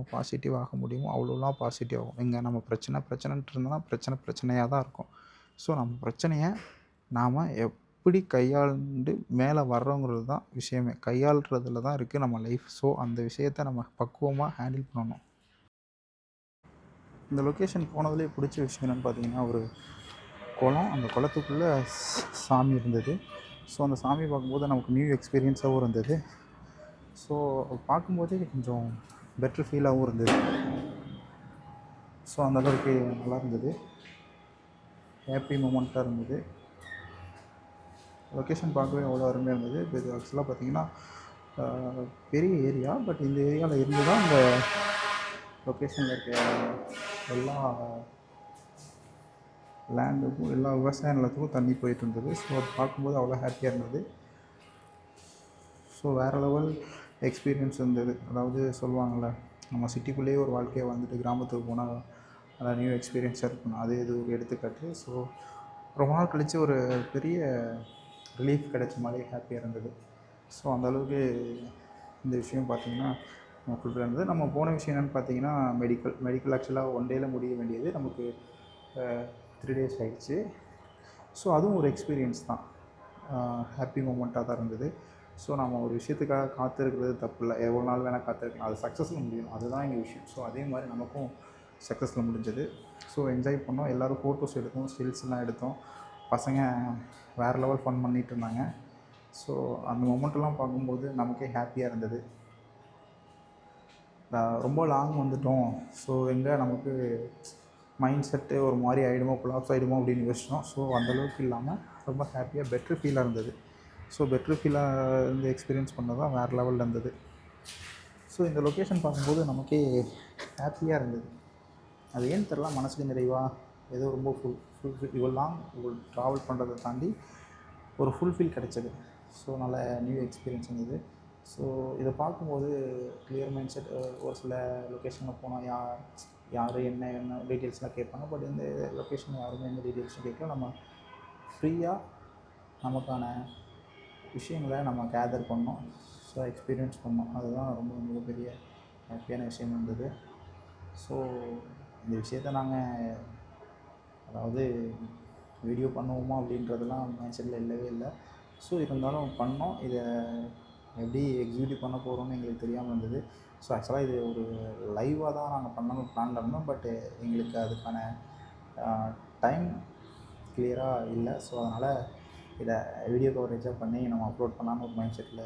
நம்ம பாசிட்டிவ் ஆக முடியுமோ அவ்வளோலாம் பாசிட்டிவ் ஆகும். இங்கே நம்ம பிரச்சனைன்ட்டு இருந்தோம்னா பிரச்சனையாக தான் இருக்கும். ஸோ நம்ம பிரச்சனைய நாம் எப்படி கையாண்டு மேலே வர்றோங்கிறது தான் விஷயமே. கையாள்றதுல தான் இருக்குது நம்ம லைஃப். ஸோ அந்த விஷயத்த நம்ம பக்குவமாக ஹேண்டில் பண்ணணும். இந்த லொக்கேஷன் போனதுலேயே பிடிச்ச விஷயம் என்னென்னு பார்த்தீங்கன்னா, ஒரு குளம். அந்த குளத்துக்குள்ளே சாமி இருந்தது. ஸோ அந்த சாமி பார்க்கும்போது நமக்கு நியூ எக்ஸ்பீரியன்ஸாகவும் இருந்தது. ஸோ பார்க்கும்போதே கொஞ்சம் பெட்ரு ஃபீலாகவும் இருந்தது. ஸோ அந்தளவுக்கு நல்லா இருந்தது. ஹேப்பி மூமெண்ட்டாக இருந்தது. லொக்கேஷன் பார்க்கவே அவ்வளோ அருமையாக இருந்தது. இப்போ இது ஆக்சுவலாக பார்த்திங்கன்னா பெரிய ஏரியா. பட் இந்த ஏரியாவில் இருந்து தான் இந்த லொக்கேஷனில் இருக்க எல்லா லேண்டுக்கும் எல்லா விவசாய நிலத்துக்கும் தண்ணி போயிட்டு இருந்தது. ஸோ அது பார்க்கும்போது அவ்வளோ ஹாப்பியாக இருந்தது. ஸோ வேறு லெவல் எக்ஸ்பீரியன்ஸ் இருந்தது. அதாவது சொல்லுவாங்கள்ல, நம்ம சிட்டிக்குள்ளேயே ஒரு வாழ்க்கையை வந்துட்டு கிராமத்துக்கு போனால் நல்லா நியூ எக்ஸ்பீரியன்ஸாக இருக்கணும். அது இது ஒரு எடுத்துக்காட்டு. ஸோ ரொம்ப நாள் கழித்து ஒரு பெரிய ரிலீஃப் கிடைச்ச மாதிரி ஹாப்பியாக இருந்தது. ஸோ அந்தளவுக்கு இந்த விஷயம் பார்த்திங்கன்னா ஃபுல்ஃபில் இருந்தது. நம்ம போன விஷயம் என்னென்னு பார்த்தீங்கன்னா, மெடிக்கல் ஆக்சுவலாக 1 டேயில் முடிய வேண்டியது நமக்கு 3 டேஸ் ஆகிடுச்சு. ஸோ அதுவும் ஒரு எக்ஸ்பீரியன்ஸ் தான். ஹாப்பி மூமெண்ட்டாக தான் இருந்தது. ஸோ நம்ம ஒரு விஷயத்துக்காக காத்திருக்கிறது தப்பு இல்லை. எவ்வளோ நாள் வேணால் காத்திருக்கலாம். அது சக்ஸஸில் முடியணும். அதுதான் எங்கள் விஷயம். ஸோ அதே மாதிரி நமக்கும் சக்ஸஸில் முடிஞ்சது. ஸோ என்ஜாய் பண்ணோம். எல்லோரும் ஃபோட்டோஸ் எடுத்தோம், ஸ்டில்ஸ்லாம் எடுத்தோம். பசங்க வேறு லெவல் ஃபன் பண்ணிகிட்டு இருந்தாங்க. ஸோ அந்த மொமெண்ட்டெல்லாம் பார்க்கும்போது நமக்கே ஹாப்பியாக இருந்தது. ரொம்ப லாங் வந்துட்டோம். ஸோ எங்கே நமக்கு மைண்ட் செட்டு ஒரு மாதிரி ஆகிடுமோ, கொலாப்ஸ் ஆகிடுமோ அப்படின்னு யோசிச்சோம். ஸோ அந்தளவுக்கு இல்லாமல் ரொம்ப ஹாப்பியாக பெட்ரு ஃபீலாக இருந்தது. ஸோ பெட்ரு ஃபீலாக இருந்து எக்ஸ்பீரியன்ஸ் பண்ணது தான் வேறு லெவலில் இருந்தது. ஸோ இந்த லொக்கேஷன் பார்க்கும்போது நமக்கே ஹாப்பியாக இருந்தது. அது ஏன்னு தெரில, மனசுக்கு நிறைவாக ஏதோ ரொம்ப ஃபுல்ஃபில் இவ்வளோ லாங் ட்ராவல் பண்ணுறதை தாண்டி ஒரு ஃபுல்ஃபில் கிடைச்சது. ஸோ நல்ல நியூ எக்ஸ்பீரியன்ஸ் இருந்தது. ஸோ இதை பார்க்கும்போது கிளியர் மைண்ட் செட். ஒரு சில லொக்கேஷனில் போனால் யார் என்ன டீட்டெயில்ஸ்லாம் கேட்பாங்க. பட் இந்த லொக்கேஷனில் யாருமே எந்த டீட்டெயில்ஸும் கேட்கல. நம்ம ஃப்ரீயாக நமக்கான விஷயங்களை நம்ம கேதர் பண்ணோம். ஸோ எக்ஸ்பீரியன்ஸ் பண்ணோம். அதுதான் ரொம்ப மிகப்பெரிய ஹாப்பியான விஷயம் இருந்தது. ஸோ இந்த விஷயத்த நாங்கள் அதாவது வீடியோ பண்ணுவோமா அப்படின்றதெல்லாம் மைண்ட் செட்டில் இல்லவே இல்லை. ஸோ இருந்தாலும் பண்ணோம். இதை எப்படி எக்ஸிக்யூட்டிவ் பண்ண போகிறோம்னு எங்களுக்கு தெரியாமல் இருந்தது. ஸோ ஆக்சுவலாக இது ஒரு லைவாக தான் நாங்கள் பண்ணணும்னு பிளான் பண்ணோம். பட்டு எங்களுக்கு அதுக்கான டைம் கிளியராக இல்லை. ஸோ அதனால் இதை வீடியோ கவரேஜாக பண்ணி நம்ம அப்லோட் பண்ணலான்னு ஒரு மைண்ட் செட்டில்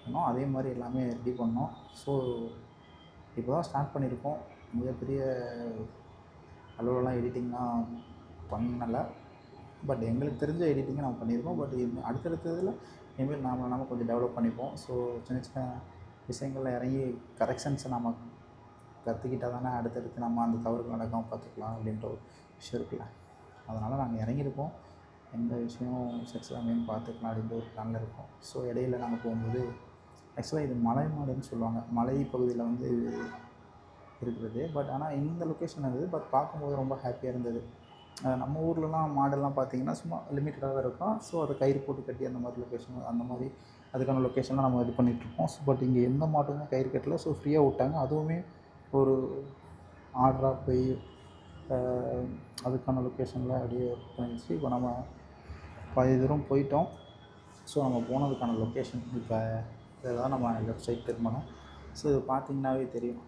பண்ணோம். அதே மாதிரி எல்லாமே ரெடி பண்ணோம். ஸோ இப்போ தான் ஸ்டார்ட் பண்ணியிருக்கோம். மிகப்பெரிய அளவுலலாம் எடிட்டிங்லாம் பண்ணலை. பட் எங்களுக்கு தெரிஞ்ச எடிட்டிங்கை நம்ம பண்ணியிருக்கோம். பட் அடுத்தடுத்ததில் இனிமேல் நாம கொஞ்சம் டெவலப் பண்ணிப்போம். ஸோ சின்ன சின்ன விஷயங்களில் இறங்கி கரெக்ஷன்ஸை நம்ம கற்றுக்கிட்டால் தானே அடுத்தடுத்து நம்ம அந்த தவறுகள் நடக்காமல் பார்த்துக்கலாம் அப்படின்ற ஒரு விஷயம் இருக்குல்ல. அதனால் நாங்கள் இறங்கியிருக்கோம். எந்த விஷயம் சக்ஸஸ் ஆகும்னு பார்த்துக்கலாம் அப்படின்ற ஒரு பிளானில் இருக்கோம். ஸோ இடையில நாங்கள் போகும்போது ஆக்சுவலாக இது மலை மாடுன்னு சொல்லுவாங்க. மலை பகுதியில் வந்து இருக்கிறது. பட் ஆனால் இந்த லொக்கேஷன் இருந்தது. பட் பார்க்கும்போது ரொம்ப ஹாப்பியாக இருந்தது. நம்ம ஊர்லலாம் மாடெல்லாம் பார்த்திங்கன்னா சும்மா லிமிட்டடாக தான் இருக்கும். ஸோ அதை கயிறு போட்டு கட்டி அந்த மாதிரி லொக்கேஷன் அந்த மாதிரி அதுக்கான லொக்கேஷன்லாம் நம்ம இது பண்ணிகிட்ருப்போம். ஸோ பட் இங்கே எந்த மாட்டுமே கயிறு கட்டல. ஸோ ஃப்ரீயாக விட்டாங்க. அதுவுமே ஒரு ஆர்டராக போய் அதுக்கான லொக்கேஷனில் அப்படியே பண்ணிடுச்சு. இப்போ நம்ம பாதி தூரம் போயிட்டோம். ஸோ நம்ம போனதுக்கான லொக்கேஷன் இப்போ இதை தான் நம்ம லெஃப்ட் சைட் திரும்பணும். ஸோ இது பார்த்திங்கனாவே தெரியும்.